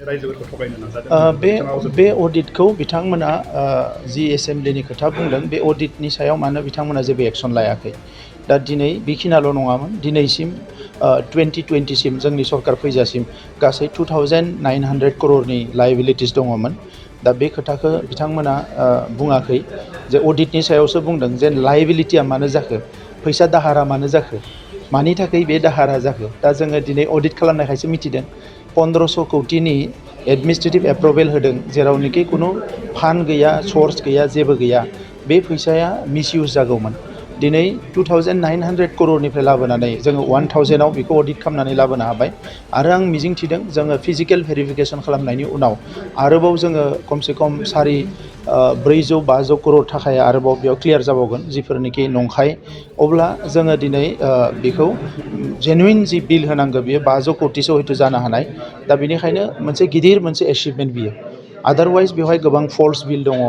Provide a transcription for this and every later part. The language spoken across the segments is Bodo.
रायजोफोरखौ थगायनो नाजादों बे बिथाङा बे अडिटखौ बिथांमोना जि एसेम्ब्लिनि खोथा बुंदों बे अडिटनि सायाव मानो बिथांमोना जेबो एक्सन लायाखै दा दिनै बेखिनियाल' नङामोन दिनैसिम 2020सिम जोंनि सरकार फैजासिम गासै 2900 करोड़नि लायबिलिटिस दङमोन दा बे खोथाखौ बिथांमोना बुङाखै जे अडिटनि सायावसो बुंदों जे लायबिलिटिया मानो जाखो फैसा दाहारा मानो जाखो मानि थाखाय बे दाहारा जाखो दा जोङो दिनै अडिट खालामनायखायसो मिथिदों 1500 कौटिनि एडमिनिस्ट्रेटिभ एप्रुभेल होदों जेरावनोखि खुनु फान्ड गैया सर्स गैया जेबो गैया बे फैसाया मिसइउज जागौमोन दिनै 2900 करोड़निफ्राय लाबोनानै जोङो 1000आव बेखौ अडिट खालामनानै लाबोनो हाबाय आरो आं मिजिंथिदों जोङो फिजिकेल भेरिफिकेसन खालामनायनि उनाव आरोबाव जोङो खमसे खम 400-500 करोड़ थाखाया आरोबाव बेयाव क्लियार जाबावगोन जिफोरनिखि नंखाय अब्ला जोङो दिनै बेखौ जेनुइन जि बिल होनांगौ बियो 500 कौटिसो हयथ' जानो हानाय दा बेनिखायनो मोनसे गिदिर मोनसे एचिभमेन्ट बियो आदारवाइज बेवहाय गोबां फल्स बिल दङ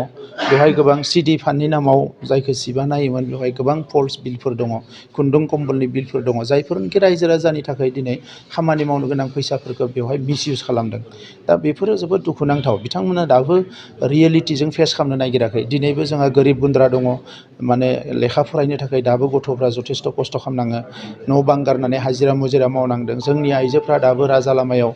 बेवहाय गोबां सिडि फान्डनि नामाव जायखौ सिबा नायोमोन बेवहाय गोबां फल्स बिलफोर दङ खुन्दुं कम्बलनि बिलफोर दङ जायफोरनिखि रायजो राजानि थाखाय दिनै खामानि मावनो गोनां फैसाफोरखौ बेवहाय मिसइउज खालामदों दा बेफोरो जोबोद दुखुनांथाव बिथांमोना दाबो रियेलिटिजों फेस खालामनो नागिराखै दिनैबो जोंहा गोरिब गुन्द्रा दङ माने लेखा फरायनो थाखाय दाबो गथ'फ्रा जथेस्थ' खस्थ' खालामनाङो न' बां गारनानै हाजिरा मुजिरा मावनांदों जोंनि आइजोफ्रा दाबो राजा लामायाव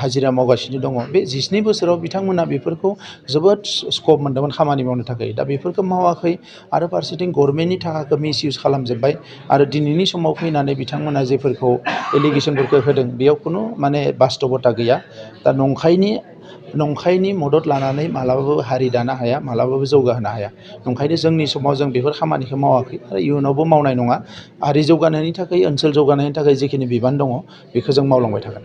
हाजिरा मावगासिनो दङ बे 12 बोसोराव बिथांमोना बेफोरखौ जोबोद स्कप मोन्दोंमोन खामानि मावनो थाखाय दा बेफोरखौ मावाखै आरो फारसेथिं गभर्नमेन्टनि थाखाखौ मिसइउज खालामजोब्बाय आरो दिनैनि समाव फैनानै बिथांमोना जेफोरखौ एलिगेसनफोरखौ होदों बेयाव खुनु माने बास्तबता गैया दा नंखायनि मदद लानानै मालाबाबो हारि दानो हाया मालाबाबो जौगाहोनो हाया ओंखायनो जोंनि समाव जों बेफोर खामानिखौ मावाखै आरो इयुनावबो मावनाय नङा हारि जौगानायनि थाखाय ओनसोल जौगानायनि थाखाय जिखिनि बिबान दङ बेखौ जों मावलांबाय थागोन